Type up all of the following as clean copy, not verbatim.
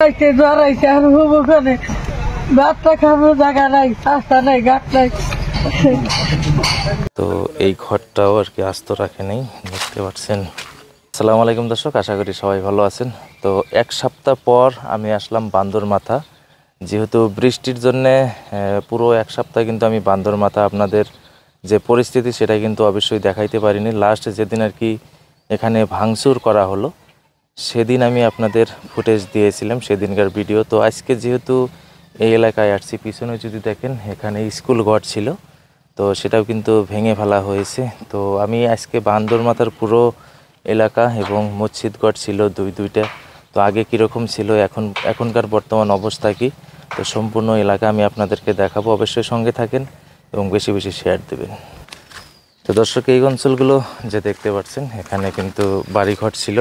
জড়াইছে আর ওখানে ভাতটা খাওয়ানোর জায়গা নাই, রাস্তা নাই, ঘাট নাই। তো এই ঘরটাও আর কি আস্ত রাখে নেই, দেখতে পাচ্ছেন। আসসালামু আলাইকুম দর্শক, আশা করি সবাই ভালো আছেন। তো এক সপ্তাহ পর আমি আসলাম বান্দরমাথা। যেহেতু বৃষ্টির জন্যে পুরো এক সপ্তাহ কিন্তু আমি বান্দরমাথা আপনাদের যে পরিস্থিতি সেটা কিন্তু অবশ্যই দেখাইতে পারিনি। লাস্ট যেদিন আর কি এখানে ভাঙচুর করা হলো সেদিন আমি আপনাদের ফুটেজ দিয়েছিলাম, সেদিনকার ভিডিও। তো আজকে যেহেতু এই এলাকায় আসছি, পিছনে যদি দেখেন এখানে স্কুল ঘর ছিল, তো সেটাও কিন্তু ভেঙে ফেলা হয়েছে। তো আমি আজকে বান্দরমাথার পুরো এলাকা এবং মসজিদগড় ছিল দুইটা, তো আগে কীরকম ছিল, এখনকার বর্তমান অবস্থা কী, তো সম্পূর্ণ এলাকা আমি আপনাদেরকে দেখাবো। অবশ্যই সঙ্গে থাকেন এবং বেশি বেশি শেয়ার দেবেন। তো দর্শক, এই অঞ্চলগুলো যে দেখতে পাচ্ছেন এখানে কিন্তু বাড়িঘর ছিল,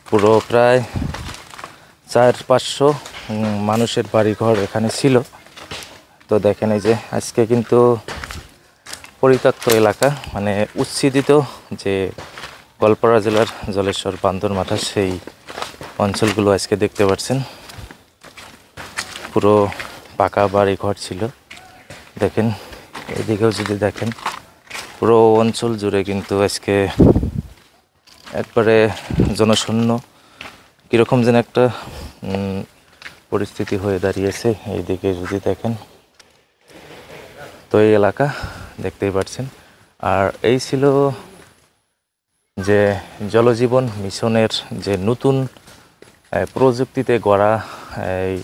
পুরো প্রায় 400-500 মানুষের বাড়িঘর এখানে ছিল। তো দেখেন এই যে আজকে কিন্তু পরিত্যক্ত এলাকা, মানে উচ্ছেদিত যে গোয়ালপাড়া জেলার জলেশ্বর বান্দরমাথা সেই অঞ্চলগুলো আজকে দেখতে পাচ্ছেন। পুরো পাকা বাড়ি ঘর ছিল। দেখেন এদিকেও যদি দেখেন পুরো অঞ্চল জুড়ে কিন্তু আজকে একবারে জনশূন্য, কীরকম যেন একটা পরিস্থিতি হয়ে দাঁড়িয়েছে। এইদিকে যদি দেখেন, তো এই এলাকা দেখতেই পাচ্ছেন। আর এই ছিল যে জলজীবন মিশনের যে নতুন প্রযুক্তিতে গড়া এই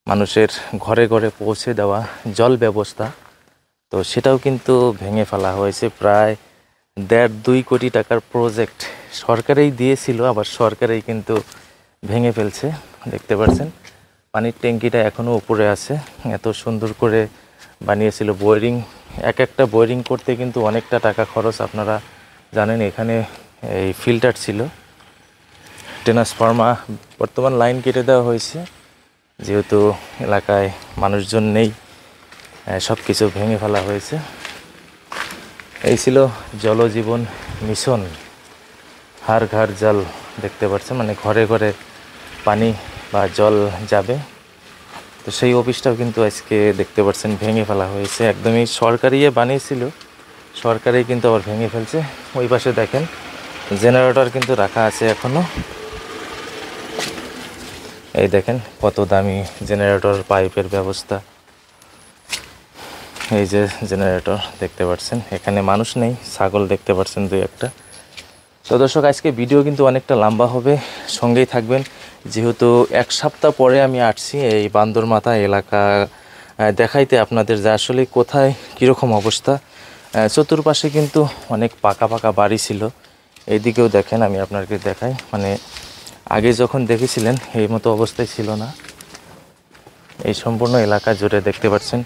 মানুষের ঘরে ঘরে পৌঁছে দেওয়া জল ব্যবস্থা, তো সেটাও কিন্তু ভেঙে ফেলা হয়েছে। প্রায় 1.5-2 কোটি টাকার প্রজেক্ট সরকারেই দিয়েছিল, আবার সরকারেই কিন্তু ভেঙে ফেলছে। দেখতে পাচ্ছেন পানির ট্যাঙ্কিটা এখনও উপরে আছে, এত সুন্দর করে বানিয়েছিল। বোরিং, একটা বোরিং করতে কিন্তু অনেকটা টাকা খরচ, আপনারা জানেন। এখানে এই ফিল্টার ছিল, ট্রান্সফর্মার, বর্তমান লাইন কেটে দেওয়া হয়েছে যেহেতু এলাকায় মানুষজন নেই, সব কিছু ভেঙে ফেলা হয়েছে। এই ছিল জলজীবন মিশন, হার ঘর জল। দেখতে পাচ্ছেন মানে ঘরে ঘরে পানি বা জল যাবে। তো সেই অফিসটাও কিন্তু আজকে দেখতে পাচ্ছেন ভেঙে ফেলা হয়েছে। একদমই সরকারি বানিয়েছিল, সরকারই কিন্তু আবার ভেঙে ফেলছে। ওই পাশে দেখেন জেনারেটর কিন্তু রাখা আছে এখনও। এই দেখেন কত দামি জেনারেটর, পাইপের ব্যবস্থা। এই যে জেনারেটর দেখতে পাচ্ছেন, এখানে মানুষ নেই, ছাগল দেখতে পাচ্ছেন 2-1টা। তো দর্শক, আজকে ভিডিও কিন্তু অনেকটা লম্বা হবে, সঙ্গেই থাকবেন। যেহেতু এক সপ্তাহ পরে আমি আসছি এই বান্দরমাথা এলাকা দেখাইতে আপনাদের, যে আসলে কোথায় কীরকম অবস্থা। চতুর্পাশে কিন্তু অনেক পাকা পাকা বাড়ি ছিল। এইদিকেও দেখেন, আমি আপনাকে দেখাই, মানে আগে যখন দেখেছিলেন এই মতো অবস্থায় ছিল না। এই সম্পূর্ণ এলাকা জুড়ে দেখতে পাচ্ছেন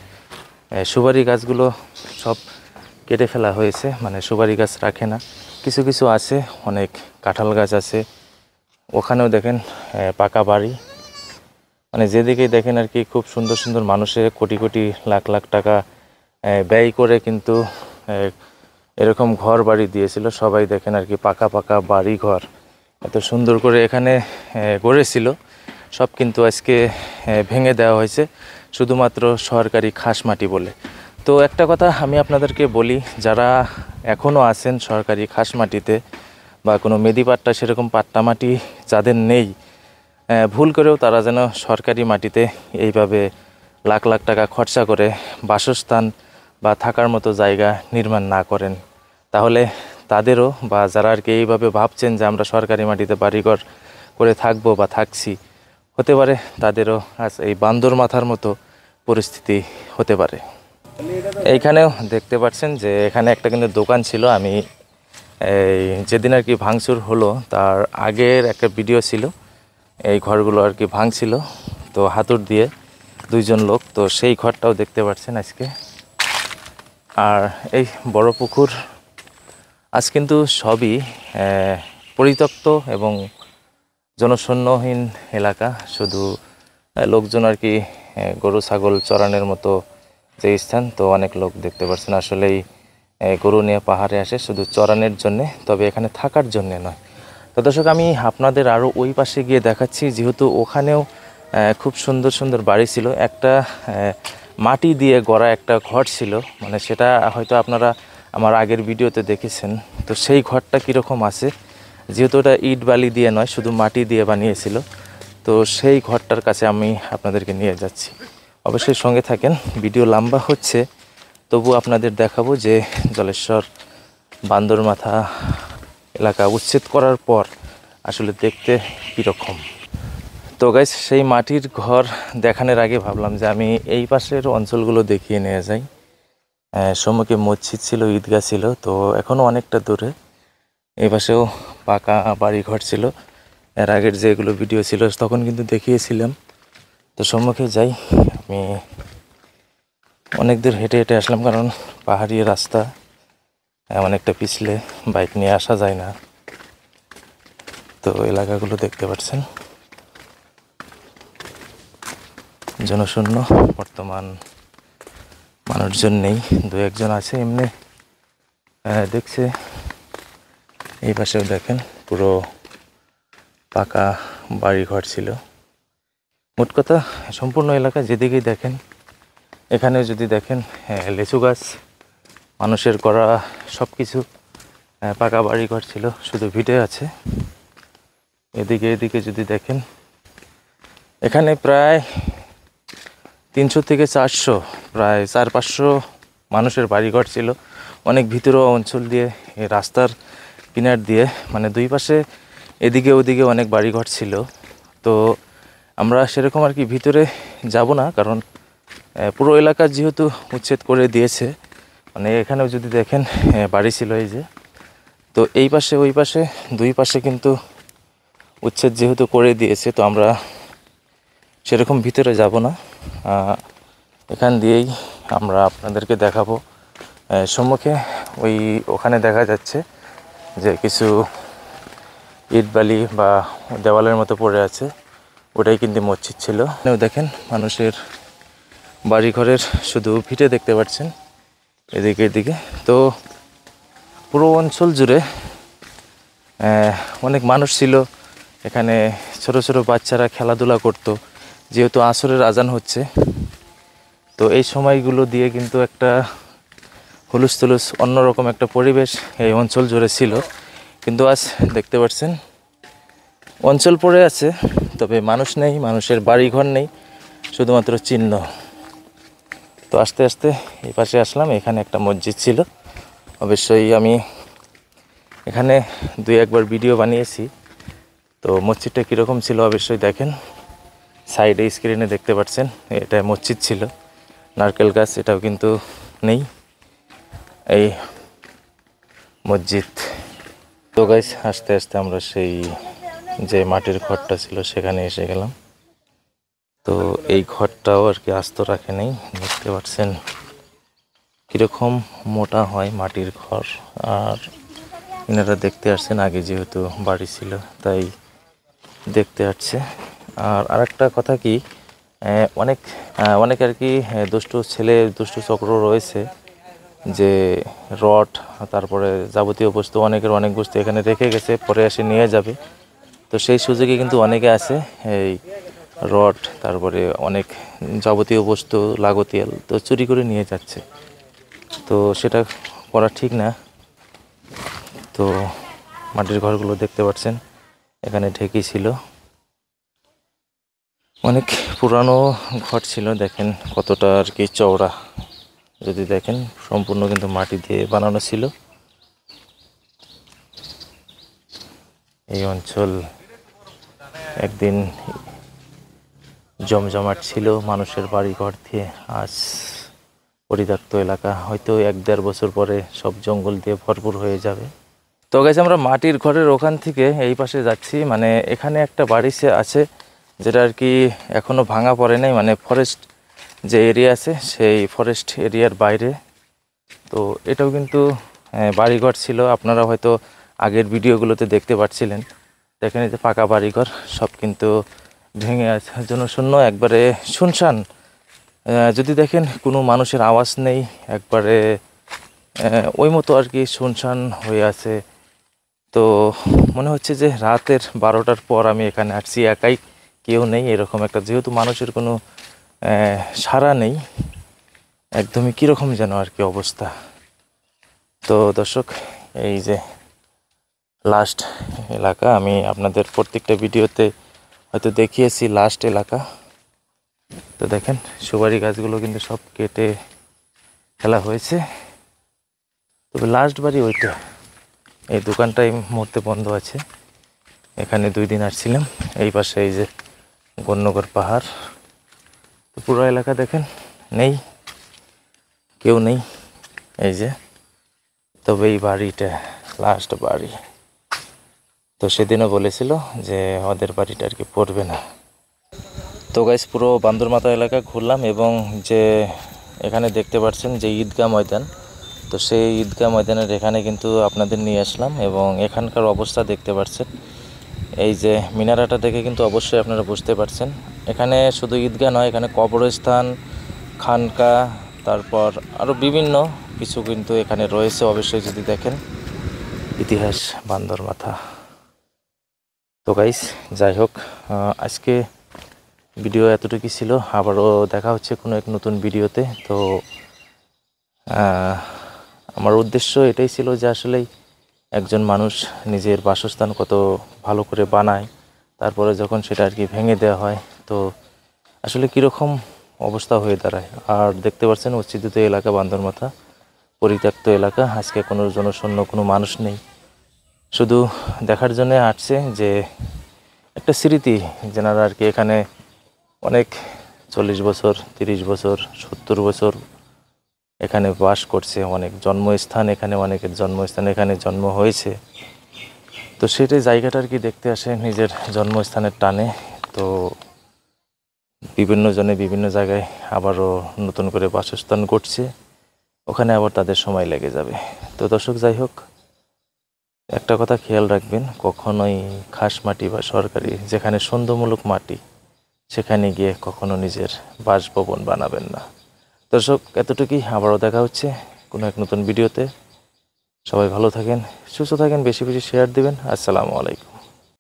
সুপারি গাছগুলো সব কেটে ফেলা হয়েছে, মানে সুপারি গাছ রাখে না। কিছু কিছু আছে, অনেক কাঁঠাল গাছ আছে। ওখানেও দেখেন পাকা বাড়ি, মানে যেদিকেই দেখেন আর কি খুব সুন্দর সুন্দর মানুষের কোটি কোটি লাখ লাখ টাকা ব্যয় করে কিন্তু এরকম ঘর বাড়ি দিয়েছিল। সবাই দেখেন আর কি পাকা পাকা বাড়ি ঘর এত সুন্দর করে এখানে গড়েছিল, সব কিন্তু আজকে ভেঙে দেওয়া হয়েছে শুধুমাত্র সরকারি খাস মাটি বলে। তো একটা কথা আমি আপনাদেরকে বলি, যারা এখনও আছেন সরকারি খাস মাটিতে বা কোনো মেদিপাট্টা সেরকম পাট্টা মাটি যাদের নেই, ভুল করেও তারা যেন সরকারি মাটিতে এইভাবে লাখ লাখ টাকা খরচা করে বাসস্থান বা থাকার মতো জায়গা নির্মাণ না করেন। তাহলে তাদেরও, বা যারা আর কি এইভাবে ভাবছেন যে আমরা সরকারি মাটিতে বাড়িঘর করে থাকবো বা থাকছি, হতে পারে তাদেরও আজ এই বান্দরমাথার মতো পরিস্থিতি হতে পারে। এইখানেও দেখতে পাচ্ছেন যে এখানে একটা কিন্তু দোকান ছিল। আমি এই যেদিন আর কি ভাঙচুর হলো তার আগের একটা ভিডিও ছিল, এই ঘরগুলো আর কি ভাঙছিল, তো হাতুড় দিয়ে 2জন লোক, তো সেই ঘরটাও দেখতে পাচ্ছেন আজকে। আর এই বড় পুকুর, আজ কিন্তু সবই পরিত্যক্ত এবং জনশূন্যহীন এলাকা। শুধু লোকজন আর কি গরু ছাগল চরানোর মতো যে স্থান, তো অনেক লোক দেখতে পাচ্ছেন আসলেই গরু নিয়ে পাহাড়ে আসে শুধু চরানোর জন্যে, তবে এখানে থাকার জন্যে নয়। তো দর্শক আমি আপনাদের আরও ওই পাশে গিয়ে দেখাচ্ছি, যেহেতু ওখানেও খুব সুন্দর সুন্দর বাড়ি ছিল। একটা মাটি দিয়ে গড়া একটা ঘর ছিল, মানে সেটা হয়তো আপনারা আমার আগের ভিডিওতে দেখেছেন। তো সেই ঘরটা কীরকম আছে, যেহেতু ওটা ইট বালি দিয়ে নয়, শুধু মাটি দিয়ে বানিয়েছিল, তো সেই ঘরটার কাছে আমি আপনাদেরকে নিয়ে যাচ্ছি। অবশ্যই সঙ্গে থাকেন, ভিডিও লম্বা হচ্ছে তবু আপনাদের দেখাবো যে জলেশ্বর বান্দরমাথা এলাকা উচ্ছেদ করার পর আসলে দেখতে কীরকম। তো গাইস, সেই মাটির ঘর দেখানোর আগে ভাবলাম যে আমি এই পাশের অঞ্চলগুলো দেখিয়ে নিয়ে যাই। সম্মুখে মসজিদ ছিল, ঈদগাহ ছিল, তো এখনও অনেকটা দূরে। এই পাশেও পাকা বাড়িঘর ছিল, এর আগের যেগুলো ভিডিও ছিল তখন কিন্তু দেখিয়েছিলাম। তো সম্মুখে যাই, আমি অনেক দূর হেঁটে হেঁটে আসলাম, কারণ পাহাড়ি রাস্তা, অনেকটা পিছলে বাইক নিয়ে আসা যায় না। তো এলাকাগুলো দেখতে পাচ্ছেন জনশূন্য, বর্তমান মানুষজন নেই, দু একজন আছে এমনি দেখছে। এই পাশেও দেখেন পুরো পাকা বাড়িঘর ছিল। মোট কথা সম্পূর্ণ এলাকা যেদিকেই দেখেন, এখানেও যদি দেখেন লিচু গাছ, মানুষের করা সব কিছু, পাকা বাড়িঘর ছিল, শুধু ভিটে আছে। এদিকে যদি দেখেন, এখানে প্রায় 300 থেকে 400, প্রায় 400-500 মানুষের বাড়িঘর ছিল। অনেক ভিতরোয়া অঞ্চল দিয়ে, এই রাস্তার কিনার দিয়ে, মানে দুই পাশে এদিকে ওদিকে অনেক বাড়িঘর ছিল। তো আমরা সেরকম আর কি ভিতরে যাব না, কারণ পুরো এলাকা যেহেতু উচ্ছেদ করে দিয়েছে। মানে এখানেও যদি দেখেন বাড়ি ছিল এই যে, তো এই পাশে ওই পাশে দুই পাশে কিন্তু উচ্ছেদ যেহেতু করে দিয়েছে, তো আমরা সেরকম ভিতরে যাব না। এখান দিয়েই আমরা আপনাদেরকে দেখাবো। সম্মুখে ওখানে দেখা যাচ্ছে যে কিছু ইট বালি বা দেওয়ালের মতো পড়ে আছে, ওটাই কিন্তু মসজিদ ছিল। দেখেন মানুষের বাড়িঘরের শুধু ভিটে দেখতে পাচ্ছেন এদিকে। তো পুরো অঞ্চল জুড়ে অনেক মানুষ ছিল। এখানে ছোট ছোট বাচ্চারা খেলাধুলা করতো, যেহেতু আসরের আজান হচ্ছে। তো এই সময়গুলো দিয়ে কিন্তু একটা হুলুস তুলুস অন্যরকম একটা পরিবেশ এই অঞ্চল জুড়ে ছিল। কিন্তু আজ দেখতে পাচ্ছেন অঞ্চল পড়ে আছে, তবে মানুষ নেই, মানুষের বাড়িঘর নেই, শুধুমাত্র চিহ্ন। তো আস্তে আস্তে এই পাশে আসলাম, এখানে একটা মসজিদ ছিল। অবশ্যই আমি এখানে 2-1 বার ভিডিও বানিয়েছি। তো মসজিদটা কীরকম ছিল অবশ্যই দেখেন, সাইডে স্ক্রিনে দেখতে পাচ্ছেন এটা মসজিদ ছিল। নারকেল গাছ এটাও কিন্তু নেই, এই মসজিদ। তো গাইস, আস্তে আস্তে আমরা সেই যে মাটির ঘরটা ছিল সেখানে এসে গেলাম। তো এই ঘরটাও আর কি আস্ত রাখে নেই, দেখতে পাচ্ছেন কীরকম মোটা হয় মাটির ঘর। আর এনারা দেখতে আসছেন, আগে যেহেতু বাড়ি ছিল তাই দেখতে আসছে। আর আরেকটা কথা কি, অনেক আর কি দুষ্টু ছেলে, দুষ্টু চক্র রয়েছে, যে রড তারপরে যাবতীয় বস্তু, অনেক বস্তু এখানে রেখে গেছে, পরে এসে নিয়ে যাবে। তো সেই সুযোগে কিন্তু অনেকে আছে এই রড তারপরে অনেক যাবতীয় বস্তু লাগতিয়াল তো চুরি করে নিয়ে যাচ্ছে। তো সেটা করা ঠিক না। তো মাটির ঘরগুলো দেখতে পাচ্ছেন, এখানে ঢেকি ছিল, অনেক পুরানো ঘর ছিল। দেখেন কতটা আর কি চওড়া, যদি দেখেন সম্পূর্ণ কিন্তু মাটি দিয়ে বানানো ছিল। এই অঞ্চল একদিন জমজমাট ছিল মানুষের বাড়ি ঘর দিয়ে, আজ পরিত্যক্ত এলাকা। হয়তো 1-1.5 বছর পরে সব জঙ্গল দিয়ে ভরপুর হয়ে যাবে। তো গাইস, আমরা মাটির ঘরের ওখান থেকে এই পাশে যাচ্ছি। মানে এখানে একটা বাড়ি আছে যেটা আর কি এখনও ভাঙা পড়ে নাই, মানে ফরেস্ট যে এরিয়া আছে সেই ফরেস্ট এরিয়ার বাইরে। তো এটাও কিন্তু বাড়িঘর ছিল, আপনারা হয়তো আগের ভিডিওগুলোতে দেখতে পাচ্ছিলেন। দেখেন এই যে পাকা বাড়িঘর সব কিন্তু ভেঙে আছে, জনশূন্য, একবারে শুনশান। যদি দেখেন কোনো মানুষের আওয়াজ নেই, একবারে ওই মতো আর কি শুনশান হয়ে আছে। তো মনে হচ্ছে যে রাতের 12টার পর আমি এখানে আসছি, একাই, কেউ নেই এরকম একটা, যেহেতু মানুষের কোনো সাড়া নেই, একদমই কীরকম যেন আর কি অবস্থা। তো দর্শক, এই যে লাস্ট এলাকা, আমি আপনাদের প্রত্যেকটা ভিডিওতে হয়তো দেখিয়েছি লাস্ট এলাকা। তো দেখেন সুপারি গাছগুলো কিন্তু সব কেটে ফেলা হয়েছে, তবে লাস্ট বাড়ি ওইটা। এই দোকানটা এই মুহূর্তে বন্ধ আছে। এখানে 2 দিন আসছিলাম। এই পাশে এই যে গণ্যগর পাহাড়। তো পুরো এলাকা দেখেন নেই, কেউ নেই। এই যে, তবে এই বাড়িটা লাস্ট বাড়ি। তো সেদিনও বলেছিল যে আমাদের বাড়িটা আর কি পড়বে না। তো গাইস, পুরো বান্দরমাথা এলাকা ঘুরলাম, এবং যে এখানে দেখতে পাচ্ছেন যে ঈদগাহ ময়দান, তো সেই ঈদগাহ ময়দানের এখানে কিন্তু আপনাদের নিয়ে আসলাম, এবং এখানকার অবস্থা দেখতে পাচ্ছেন। এই যে মিনারাটা দেখে কিন্তু অবশ্যই আপনারা বুঝতে পারছেন, এখানে শুধু ঈদগাহ নয়, এখানে কবরস্থান, খানকা, তারপর আরও বিভিন্ন কিছু কিন্তু এখানে রয়েছে। অবশ্যই যদি দেখেন ইতিহাস বান্দরমাথা। তো গাইস, যাই হোক, আজকে ভিডিও এতটুকুই ছিল। আবারও দেখা হচ্ছে কোনো এক নতুন ভিডিওতে। তো আমার উদ্দেশ্য এটাই ছিল যে আসলেই একজন মানুষ নিজের বাসস্থান কত ভালো করে বানায়, তারপরে যখন সেটা আর কি ভেঙে দেওয়া হয়, তো আসলে কীরকম অবস্থা হয়ে দাঁড়ায়। আর দেখতে পাচ্ছেন উচ্ছেদিত এলাকা বান্দরমাথা, পরিত্যক্ত এলাকা, আজকে কোনো জনশূন্য, কোনো মানুষ নেই, শুধু দেখার জন্য আসছে যে একটা স্মৃতি, যেনারা আর কি এখানে অনেক 40 বছর, 30 বছর, 70 বছর এখানে বাস করছে। অনেক জন্মস্থান এখানে, অনেকের জন্মস্থান এখানে জন্ম হয়েছে। তো সেটাই জায়গাটা আর কি দেখতে আসে নিজের জন্মস্থানের টানে। তো বিভিন্ন জনে বিভিন্ন জায়গায় আবারও নতুন করে বাসস্থান করছে, ওখানে আবার তাদের সময় লেগে যাবে। তো দর্শক, যাই হোক, একটা কথা খেয়াল রাখবেন, কখনোই খাস মাটি বা সরকারি যেখানে সন্দেহমূলক মাটি, সেখানে গিয়ে কখনো নিজের বাসভবন বানাবেন না। দর্শক, এতটুকুই। আবারও দেখা হচ্ছে কোনো এক নতুন ভিডিওতে। সবাই ভালো থাকেন, সুস্থ থাকেন, বেশি বেশি শেয়ার দিবেন। আসসালামু আলাইকুম।